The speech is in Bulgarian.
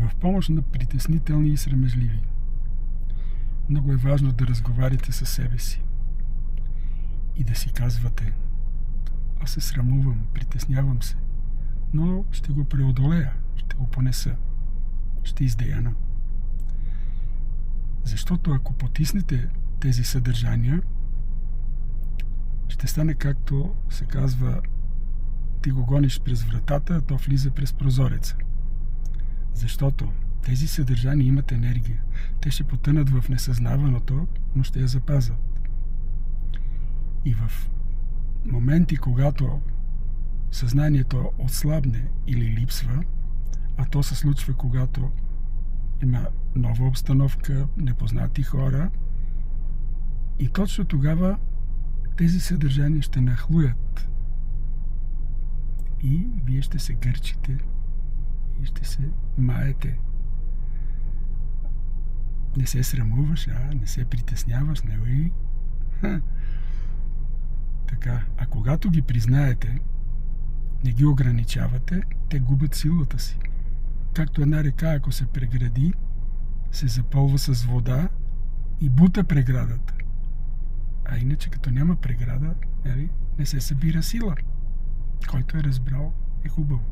В помощ на притеснителни и срамежливи. Много е важно да разговаряте със себе си и да си казвате: аз се срамувам, притеснявам се, но ще го преодолея, ще го понеса, ще издеяна. Защото ако потиснете тези съдържания, ще стане както се казва: ти го гониш през вратата, а то влиза през прозореца. Защото тези съдържания имат енергия. Те ще потънат в несъзнаваното, но ще я запазят. И в моменти, когато съзнанието отслабне или липсва, а то се случва, когато има нова обстановка, непознати хора, и точно тогава тези съдържания ще нахлуят. И вие ще се гърчите и ще се маете. Не се срамуваш, не се притесняваш, не. Така, а когато ги признаете, не ги ограничавате, те губят силата си. Както една река, ако се прегради, се запълва с вода и бута преградата. А иначе, като няма преграда, не се събира сила. Който е разбрал, е хубаво.